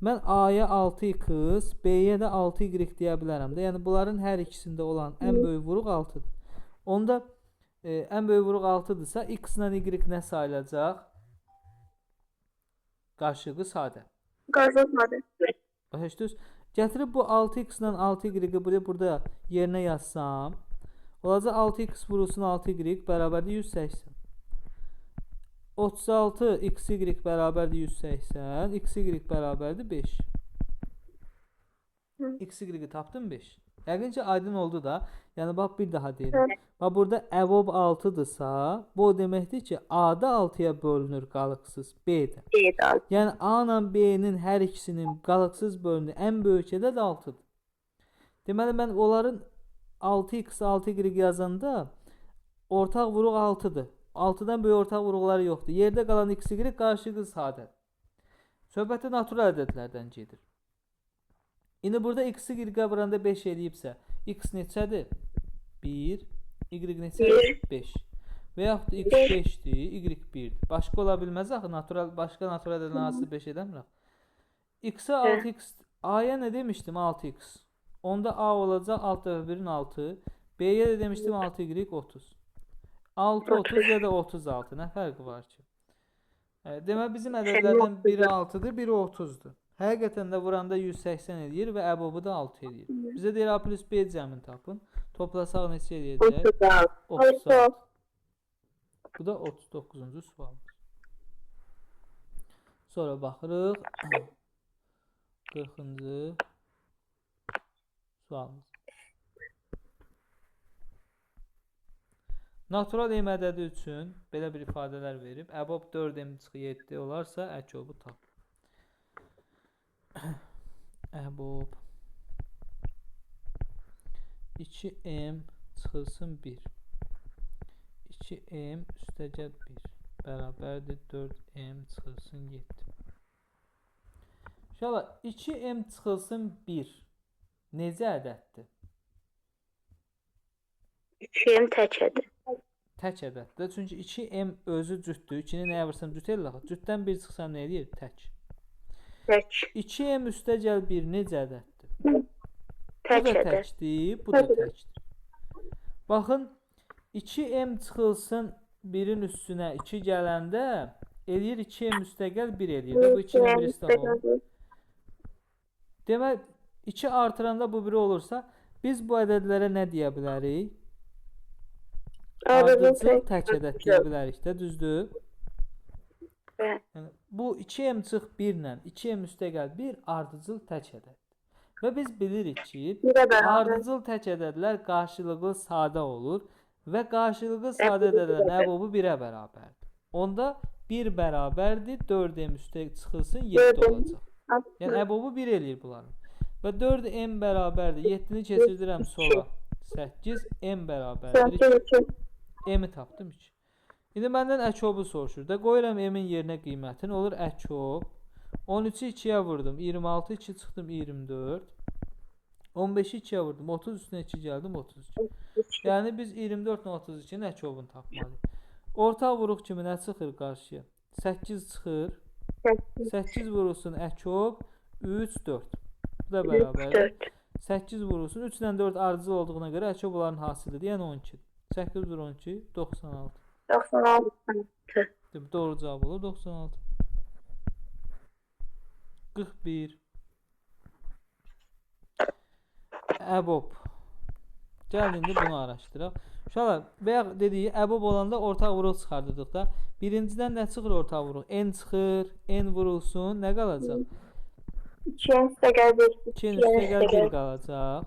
mən A-ya 6x, B-yə də 6y deyə bilərəm də. Yəni bunların hər ikisində olan ən böyük vuruq 6-dır. Onda ən böyük vuruq 6-dırsa, x ilə y nə sayılacaq? Qarşılıqlı sadə. Başa düşdünüz? Gətirib bu 6x ilə 6y-i burada yerinə yazsam, olacaq 6x vurulsun 6y bərabərdir 180. 36 xy bərabərdir 180, xy bərabərdir 5. Xy tapdım 5. Yəqin ki aydın oldu da. Yəni bax bir daha deyirəm. Bax burada əvob 6-dırsa, bu o deməkdir ki, A-da 6-ya bölünür qalıqsız B-də. Yəni A ilə B-nin hər ikisinin qalıqsız bölündüyü ən böyük ədəd 6-dır. Deməli mən onların 6x, 6y yazanda ortaq vuruq 6-dır. 6-dan böyük ortaq vuruqları yoxdur. Yerdə qalan xy qarşılıqlı sadədir. Söhbətə natural ədədlərdən gedir. İndi burada xy vuranda 5 eləyibsə, x neçədir? 1, y neçədir? 5. Və yaxud da x 5-dir, y 1-dir. Başqa ola bilməz axı, başqa natural ədədlərin hansı 5 edəmirəm. X-ə 6x, A-ya nə demişdim? 6x. Onda A olacaq 6 dəfə 1-in 6. B-yə də demişdim 6y 30. 6, 30 ya da 36. Nə fərqi var ki? Demək bizim ədədlərdən biri 6-dır, biri 30-dur. Həqiqətən də vuranda 180 edir və əbobu da 6 edir. Bizə deyir A plus B cəmini tapın. Toplasaq neçə eləyəcək? 36. Bu da 39-cu sualdır. Sonra baxırıq 40-cı sualımız. Natural M ədədi üçün belə bir ifadələr verib. Əbob 4m-7 olarsa əkobu tap. Əbob 2m çıxılsın 1. 2m üstəgəl 1 bərabərdir 4m çıxılsın 7. Şala 2m çıxılsın 1 necə ədəddir? 2m tək ədəd. Tək ədəddir. Çünki 2m özü cütdür. 2-ni nəyə vursam cüt eləyir axı. Cütdən 1 çıxsam nə edir? Tək. 2m üstəgəl 1 necə ədəddir? Tək bu da ədəd. təkdir, bu da təkdir. Baxın 2m çıxılsın 1-in üstünə 2 gələndə eləyir 2m üstəgəl 1 eləyir. Bu 2-nin birisi də olur. Demək 2 artıranda bu 1 olursa biz bu ədədlərə nə deyə bilərik? Ardıcıl tək ədəd deyə bilərik də, düzdür? Yəni, bu 2m çıx 1 ilə 2m üstəgəl 1 ardıcıl tək ədəddir. Və biz bilirik ki, ardıcıl tək ədədlər qarşılıqlı sadə olur və qarşılıqlı sadə ədədlərin əbobu 1-ə bərabərdir. Onda 1 bərabərdir, 4m üstə çıxılsın 7 olacaq. Yəni əbobu 1 eləyir bunların. Və 4m bərabərdir, 7-ni keçirdirəm sola. 8, m bərabərdir 2. M-i tapdım 2. İndi məndən əkobu soruşur da. Qoyuram m-in yerinə qiymətini. Olur əkob. 13-ü 2-yə vurdum. 26, 2 çıxdım 24. 15-i 2-yə vurdum. 30 üstünə 2 gəldim 32. Yəni biz 24 ilə 32-nin əkobunu tapmalıyıq. Ortaq vuruq kimi nə çıxır qarşıya? 8 çıxır. 8 vurulsun əkob 3, 4. Bu da bərabərdir. 8 vurulsun. 3 ilə 4 ardıcıl olduğuna görə əkəb onların hasilidir. Yəni 12. 8 vur 12, 96. 96. Doğru cavab olur 96. 41. Əbob. Gəlin indi bunu araşdıraq. Uşaqlar, bayaq dediyi əbob olanda ortaq vuruq çıxardırdıq da. Birincidən nə çıxır ortaq vuruq? N çıxır, N vurulsun, nə qalacaq? 2'nin üstə gəl 1. 2-nin üstə gəl 1 qalacaq.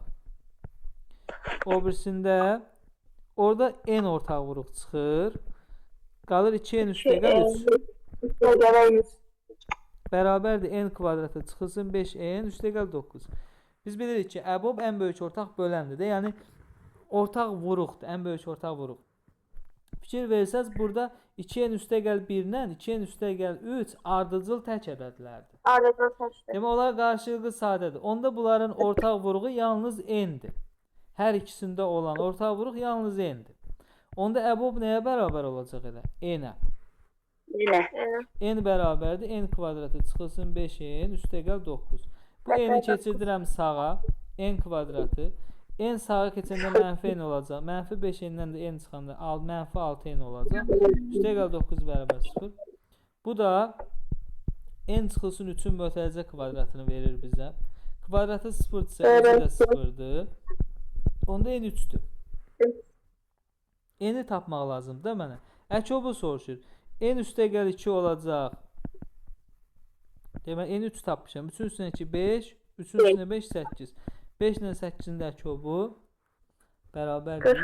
O birisində orada N ortaq vuruq çıxır. Qalır 2-nin üstə gəl 3. Üstə gələ 100. Bərabərdir N kvadratı çıxılsın 5N, üstə gəl 9. Biz bilirik ki, əbob ən böyük ortaq böləndir də. Yəni ortaq vuruqdur, ən böyük ortaq vuruq. Fikir versəz, burada 2-nin üstə gəl 1-lə 2-nin üstə gəl 3 ardıcıl tək ədədlərdir. Ardıcıl təkdir. Demək, onlar qarşılıqlı sadədir. Onda bunların ortaq vuruğu yalnız N-dir. Hər ikisində olan ortaq vuruq yalnız N-dir. Onda əbob nəyə bərabər olacaq elə? N-ə. N bərabərdir. N kvadratı çıxılsın 5N, üstə gəl 9. Bu N-i keçirdirəm sağa. N kvadratı. N sağa keçəndə mənfi N olacaq. Mənfi 5N-dən də N çıxanda mənfi 6N olacaq. Üstə gəl 9 bərabər 0. Bu da N çıxılsın 3-ün mötərizə kvadratını verir bizə. Kvadratı 0-dırsa, özü də 0-dır. Onda N 3-dür. N-i tapmaq lazımdır da mənə. Əkobu soruşur. N üstə gəl 2 olacaq. Demək, N 3 tapmışam. 3-ün üstünə 2, 5. 3-ün üstünə 5, 8. 5 ilə 8-in də əkobu bərabərdir.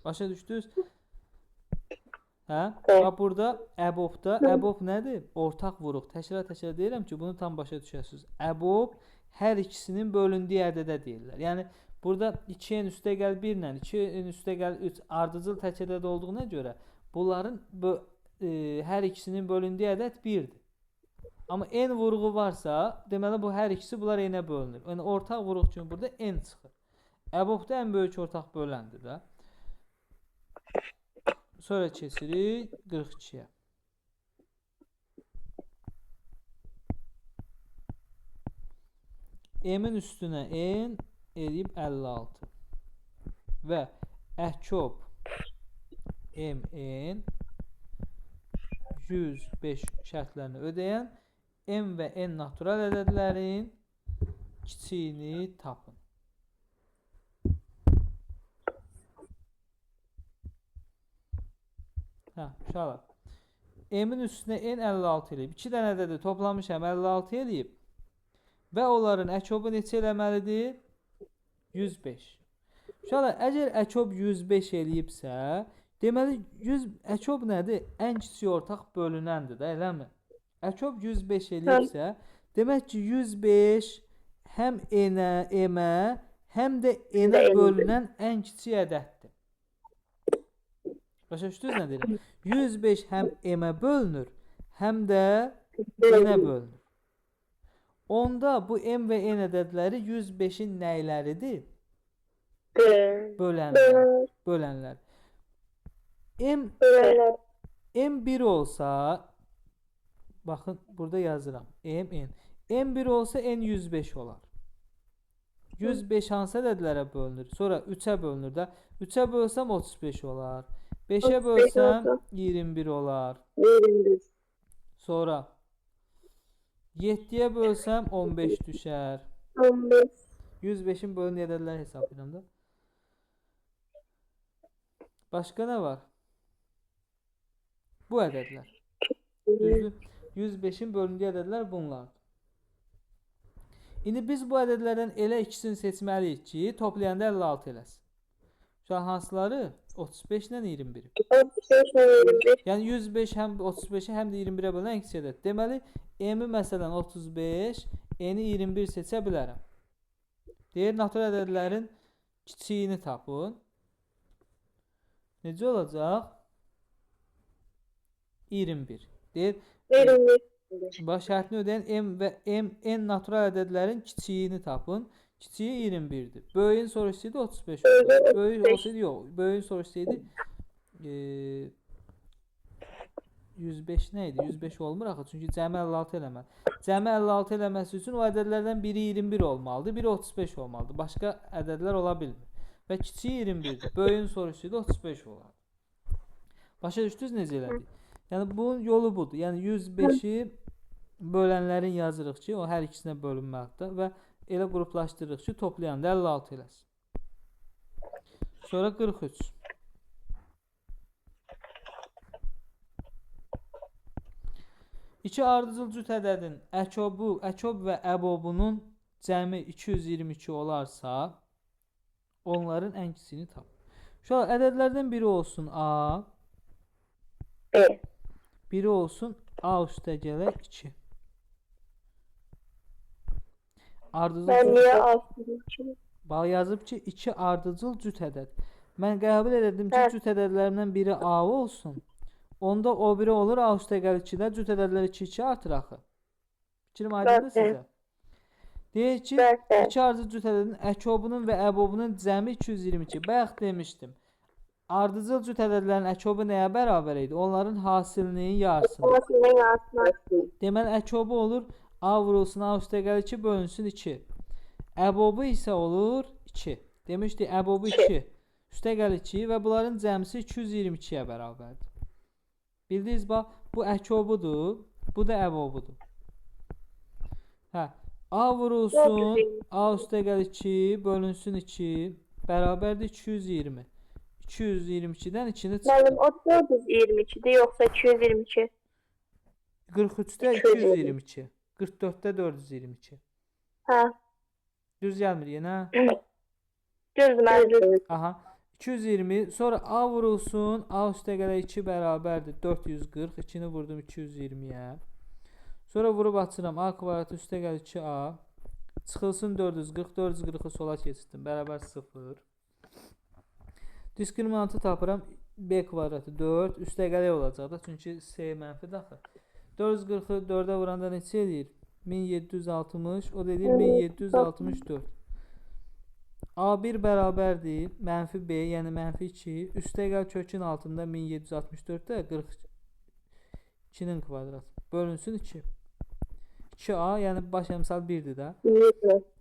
Başa düşdünüz? Hə? Bax, burada əbobda, əbob nədir? Ortaq vuruq. Təkrar deyirəm ki, bunu tam başa düşəsiniz. Əbob hər ikisinin bölündüyü ədədə deyirlər. Yəni, burada 2-nin üstə gəl 1 ilə 2-nin üstə gəl 3 ardıcıl tək ədəd olduğuna görə bunların hər ikisinin bölündüyü ədəd 1-dir. Amma n vuruğu varsa, deməli bu hər ikisi bunlar n-ə bölünür. Yəni ortaq vuruq üçün burada n çıxır. Əbobda ən böyük ortaq böləndir də. Sonra keçirik 42-yə. M-in üstünə n eləyib 56. Və əkob mn 105 şərtlərini ödəyən m və n natural ədədlərin kiçiyini tapın. Uşaqlar. M-in üstünə n 56 eləyib. 2 dənə ədədi toplamışam 56 eləyib. Və onların əkobu neçə eləməlidir? 105. Uşaqlar, əgər əkob 105 eləyibsə, deməli, əkob nədir? Ən kiçik ortaq bölünəndir də, eləmi? Əkob 105 eləyibsə, demək ki, 105 həm n-ə, m-ə, həm də n-ə bölünən ən kiçik ədəddir. Başa düşdünüz nə deyirəm? 105 həm m-ə bölünür, həm də n-ə bölünür. Onda bu m və n ədədləri 105-in nəyləridir? Bölənlər. M 1 olsa, baxın, burada yazıram. M 1 olsa n 105 olar. 105 hansı ədədlərə bölünür? Sonra 3-ə bölünür də. 3-ə bölsəm 35 olar. 5-ə bölsəm 21 olar. Sonra 7-yə bölsəm 15 düşər. 105-in bölündüyü ədədləri hesablayıram da. Başqa nə var? Bu ədədlər. Düzdür? 105-in bölündüyü ədədlər bunlardır. İndi biz bu ədədlərdən elə ikisini seçməliyik ki, toplayanda 56 eləsin. Şu an hansıları? 35 ilə 21. Yəni 105 həm 35-i həm də 21-ə bölünən ikisi ədəd. Deməli, m-i məsələn 35, n-i 21 seçə bilərəm. Deyir, natural ədədlərin kiçiyini tapın. Necə olacaq? 21. Deyir, baş şərtini ödəyən m və n natural ədədlərin kiçiyini tapın. Kiçiyi 21-dir. Böyüyün soruşsaydı 35 oldu. Böyük olsaydı yox. Böyüyün soruşsaydı 105 nə idi? 105 olmur axı, çünki cəmi 56 eləməli. Cəmi 56 eləməsi üçün o ədədlərdən biri 21 olmalıdır, biri 35 olmalıdır. Başqa ədədlər ola bilmir. Və kiçiyi 21-dir. Böyüyün sorusu ilə 35 olar. Başa düşdünüz necə elədik? Yəni bunun yolu budur. Yəni 105-i bölənlərin yazırıq ki, o hər ikisinə bölünməlidir və elə qruplaşdırırıq ki, toplayanda 56 eləsin. Sonra 43. İki ardıcıl cüt ədədin əkob və əbobunun cəmi 222 olarsa, onların ən kiçiyini tap. Uşaqlar, ədədlərdən biri olsun A, biri olsun A üstə gələ 2. Ben niye altıncı? Bax yazıb ki, 2 ardıcıl cüt ədəd. Mən qəbul edirdim ki, cüt ədədlərindən biri A olsun. Onda o biri olur A üstə gələ 2-də, cüt ədədlər 2 artır axı. Fikrim aydındır sizə? Deyək ki, 2 ardıcıl cüt ədədin əkobunun və əbobunun cəmi 222. Bayaq demişdim. Ardıcıl cüt ədədlərin əkobu nəyə bərabər idi? Onların hasilinin yarısını. Deməli, əkobu olur A vurulsun A üstə gələ 2 bölünsün 2. Əbobu isə olur 2. Demişdik, əbobu 2. Üstə gələ 2 və bunların cəmsi 222-yə bərabərdir. Bildiniz, bax, bu əkobudur, bu da əbobudur. Hə, A vurulsun A üstə gələ 2 bölünsün 2 bərabərdir 220. 222-dən 2-ni çıxır. Müəllim, o 422'dir yoxsa 222? 43-də 222. 44-də 422. Hə, Düz gəlmir yenə. düzdür müəllim. Aha. 220. Sonra A vurulsun A üstə gələ 2 bərabərdir 440. 2-ni vurdum 220-yə. Sonra vurub açıram. A kvadratı üstə gələ 2A. Çıxılsın 440. 440-ı sola keçirdim. Bərabər 0. Diskriminantı tapıram. B kvadratı 4. Üstə gələ olacaq da. Çünki S mənfi daxil. 440-ı 4-ə vuranda neçə edir? 1760. O da edir 1764. A1 bərabərdir. Mənfi B, yəni mənfi 2. Üstə gəl kökün altında 1764-də 42-nin kvadratı. Bölünsün 2. 2A, yəni baş əmsal 1-dir də.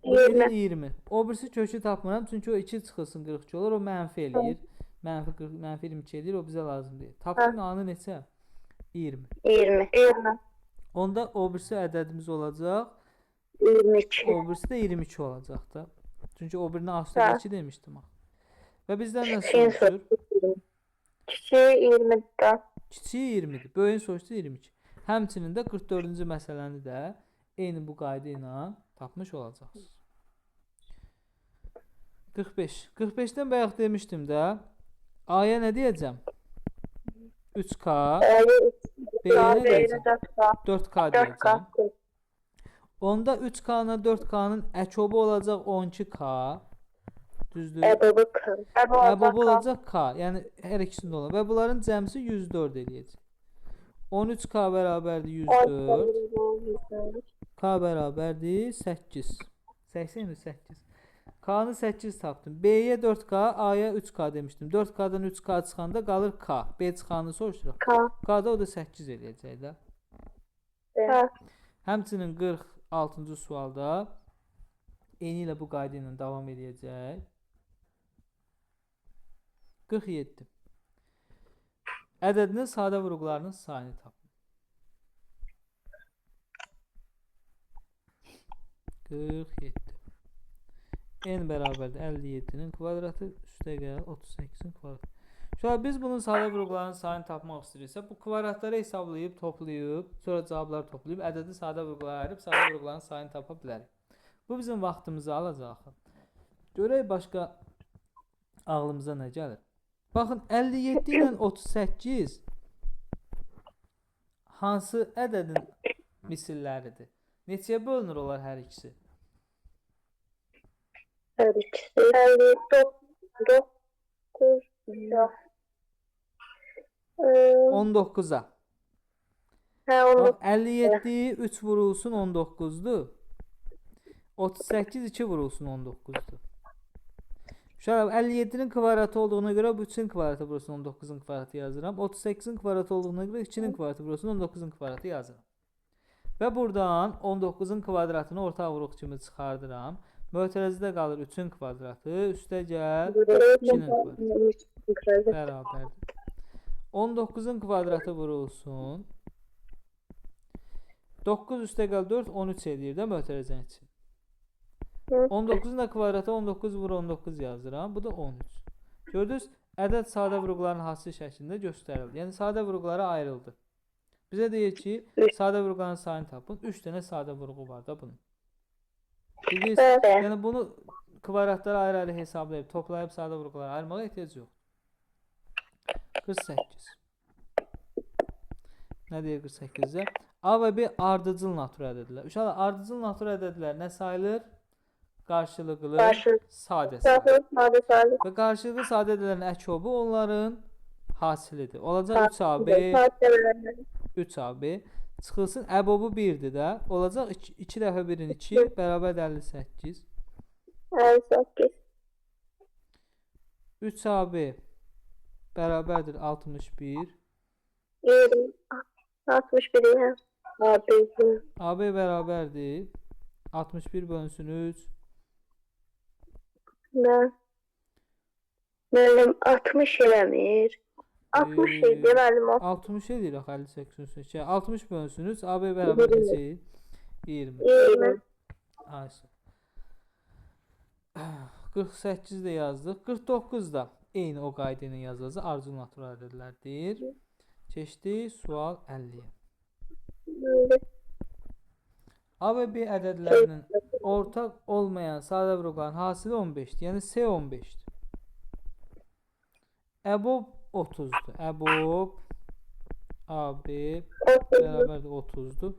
20. 20. O birisi kökü tapmıram, çünki o 2 çıxılsın 42 olur. O mənfi eləyir. Mənfi 40, mənfi 22 edir. O bizə lazım deyil. Tapdığın anı neçə? 20. 20. Onda o birisi ədədimiz olacaq. 22. O birisi də 22 olacaq da. Çünki o birini A üstə 2 demişdim. Və bizdən nə soruşur? Kiçiyi 20'dir. Kiçiyi 20-dir. Böyüyün soruşdu 22. Həmçinin də 44-cü məsələni də eyni bu qayda ilə tapmış olacaqsınız. 45. 45-dən bayaq demişdim də. A-ya nə deyəcəm? 3K. B-yə nə deyəcəm? 4K deyəcəm. Onda 3K-na 4K-nın əkobu olacaq 12K. Düzdür? Əbobu olacaq K. Yəni hər ikisində olur. Və bunların cəmsi 104 eləyəcək. 13K bərabərdir 104. K bərabərdir 8. 88. K-nı 8 tapdım. B-yə 4K, A-ya 3K demişdim. 4K-dan 3K çıxanda qalır K. B çıxanını soruşuruq. K-da o da 8 eləyəcək də. Həmçinin 46-cı sualda eyni ilə bu qayda ilə davam edəcək. 47. Ədədinin sadə vurğularının sayını tapın. 47. N bərabərdir 57-nin kvadratı üstə gəl 38-in kvadratı. Şöyle biz bunun sadə vurğularının sayını tapmaq istəyirsə, bu kvadratları hesablayıb, toplayıb, sonra cavabları toplayıb, ədədi sadə vurğulara ayırıb, sadə vurğuların sayını tapa bilərik. Bu bizim vaxtımızı alacaq. Görək başqa ağlımıza nə gəlir. Baxın, 57 ilə 38 hansı ədədin misilləridir? Neçəyə bölünür onlar hər ikisi? Hər ikisi 59. 19-a. Hə, onu 57 3 vurulsun 19-dur. 38 2 vurulsun 19-dur. Uşaqlar 57-nin kvadratı olduğuna görə bu 3-ün kvadratı burası 19-un kvadratı yazıram. 38-in kvadratı olduğuna görə 2-nin kvadratı burası 19-un kvadratı yazıram. Və buradan 19-un kvadratını orta vuruq kimi çıxardıram. Mötərizədə qalır 3-ün kvadratı, üstə gəl 2-nin kvadratı. Bərabərdir. 19-un kvadratı vurulsun. 9 üstə gəl 4, 13 edir də mötərizənin için. 19-un da kvadratı 19 vur 19 yazıram. Bu da 13. Gördünüz, ədəd sadə vurğuların hasil şəklində göstərildi. Yəni sadə vurğulara ayrıldı. Bizə deyir ki, sadə vurğuların sayını tapın. 3 dənə sadə vurğu var da bunun. Bilirsiniz, yəni bunu kvadratlara ayrı-ayrı hesablayıb, toplayıb sadə vurğulara ayırmağa ehtiyac yox. 48. Nə deyir 48-də? A və B ardıcıl natur ədədlər. Uşaqlar, ardıcıl natur ədədlər nə sayılır? Qarşılıqlı sadə sayılır. Və qarşılıqlı sadə ədədlərin əkobu onların hasilidir. Olacaq 3AB, 3AB. Çıxılsın, əbobu 1-dir də. Olacaq 2 dəfə 1-in 2, bərabər 58. 58. 3AB bərabərdir 61. 20. 61 ya. AB bərabərdir 61 bölünsün 3. Müəllim 60 eləmir. 60 idi müəllim o. 60 edir axı 58. 60 bölünsün 3. AB bərabər neçə? 20. 20. Ayşə. 48 də yazdıq. 49 da eyni o qayda ilə yazılacaq. Ardıcıl natur ədədlərdir. Keçdik sual 50-yə. A və B ədədlərinin ortaq olmayan sadə vurğuların hasili 15-dir. Yəni C 15-dir. Əbob 30-dur. Əbob AB bərabərdir 30-dur.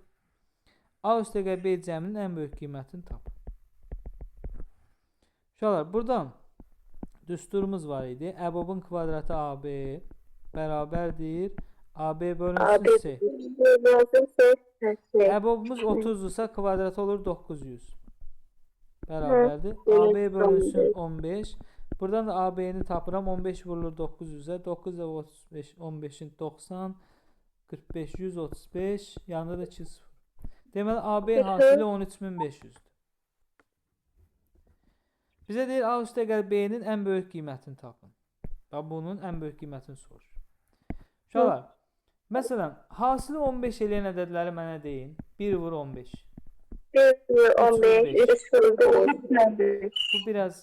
A üstə gəl B cəminin ən böyük qiymətini tapın. Uşaqlar, buradan düsturumuz var idi. Əbobun kvadratı AB bərabərdir AB bölünsün C. Əbobumuz 30-dursa kvadratı olur 900. Bərabərdir. AB bölünsün 15. Buradan da AB-ni tapıram. 15 vurulur 900-ə. 9 da 35, 15-in 90, 45, 135. Yanında da 2 0. Deməli, AB hasili 13500-dür. Bizə deyir, A üstə gəl B-nin ən böyük qiymətini tapın. Və bunun ən böyük qiymətini soruşur. Uşaqlar, məsələn, hasili 15 eləyən ədədləri mənə deyin. 1 vur 15. 1 vur 15. 3 vur 15. Bu biraz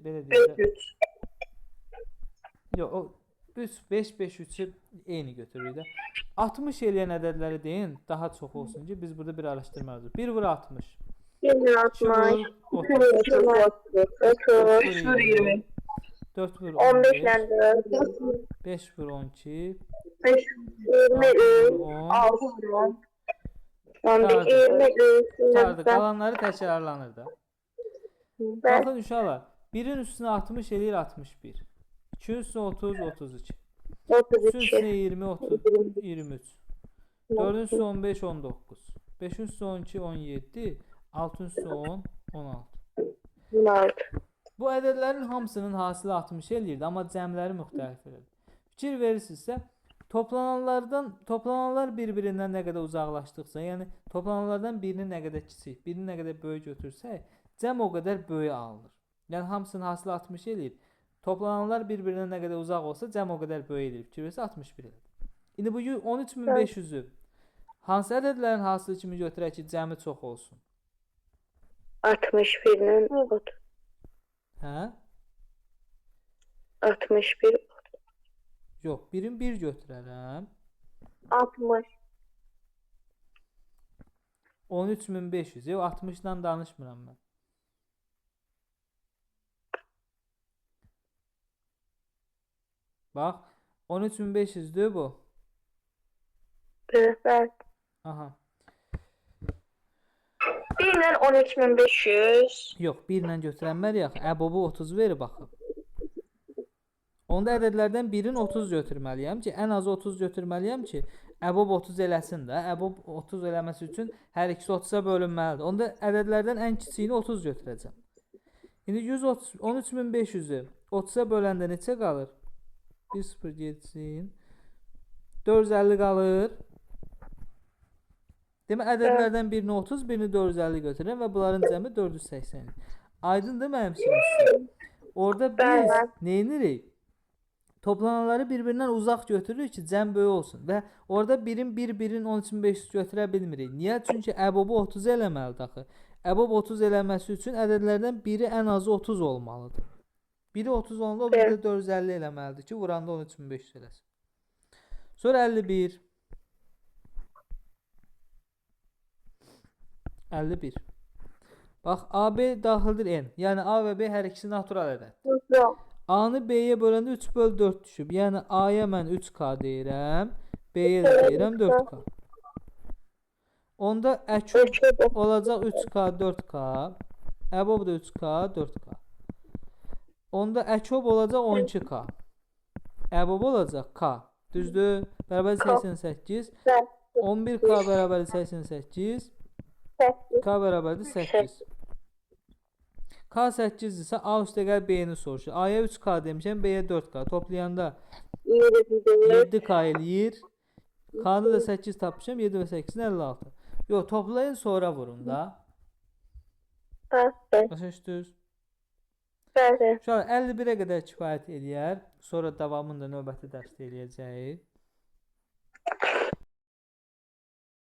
belə deyək. Yox, o 3, 5, 5, 3-ü eyni götürürük də. 60 eləyən ədədləri deyin, daha çox olsun ki, biz burada bir araşdırma yapacağıq. 1 vur 60. 1 vur 60. 3 vur 20. 4 vur 15 15. ilə 4. 5 vur 12. 5 23. 6 vur 10. 11, 23. Tardı, qalanları təkrarlanır da. Baxın uşaqlar, 1-in üstünə 60 eləyir 61. 2-in üstünə 30, 32. 3-ün üstünə 20, 30, 23. 4-ün üstünə 15, 19. 5-in üstünə 12, 17. 6-ın üstünə 10, 16. 16. Bu ədədlərin hamısının hasili 60 eləyirdi, amma cəmləri müxtəlif eləyirdi. Fikir verirsinizsə, toplananlar bir-birindən nə qədər uzaqlaşdıqsa, yəni toplananlardan birini nə qədər kiçik, birini nə qədər böyük götürsək, cəm o qədər böyük alınır. Yəni hamısının hasili 60 eləyir. Toplananlar bir-birindən nə qədər uzaq olsa, cəm o qədər böyük eləyir. Fikir verirsə 61 eləyir. İndi bu 13500-ü hansı ədədlərin hasili kimi götürək ki, cəmi çox olsun? 61-dən 30. Hə? 61. Yox, 1-in 1 götürərəm. 60. 13500. Yox, 60-dan danışmıram mən. Bax, 13500-dür bu. Bəli. Aha. 1 ilə 13500. Yox, 1 ilə götürənməliyik. Əbobu 30 verir baxın. Onda ədədlərdən 1-in 30 götürməliyəm ki, ən azı 30 götürməliyəm ki, əbob 30 eləsin də. Əbob 30 eləməsi üçün hər ikisi 30-a bölünməlidir. Onda ədədlərdən ən kiçiyini 30 götürəcəm. İndi 113.500-ü 30-a böləndə neçə qalır? 1 0 getsin. 450 qalır. Demək ədədlərdən birini 30, birini 450 götürürəm və bunların cəmi 480. Aydındır mənim üçün. Orada biz nə edirik? Toplananları bir-birindən uzaq götürürük ki, cəm böyük olsun və orada birin 13.500 götürə bilmirik. Niyə? Çünki əbobu 30 eləməlidir axı. Əbob 30 eləməsi üçün ədədlərdən biri ən azı 30 olmalıdır. Biri 30 olanda o biri də 450 eləməlidir ki, vuranda 13.500 eləsin. Sonra 51. 51. Bax, AB daxildir n. Yəni A və B hər ikisi natural ədəd. A-nı B-yə böləndə 3 böl 4 düşüb. Yəni A-ya mən 3K deyirəm, B-yə də deyirəm 4K. Onda əkub olacaq 3K, 4K. Əbob da 3K, 4K. Onda əkub olacaq 12K. Əbob olacaq K. Düzdür? Bərabər 88. 11K bərabər 88. K bərabərdir 8. K 8 isə A üstə gəl B-ni soruşur. A-ya 3K demişəm, B-yə 4K. Toplayanda 7K eləyir. K-da da 8 tapmışam, 7 və 8-in 56. Yox, toplayın, sonra vurun da. Başa düşdünüz? Şöyle 51-ə qədər kifayət eləyər. Sonra davamını da növbəti dərsdə eləyəcəyik.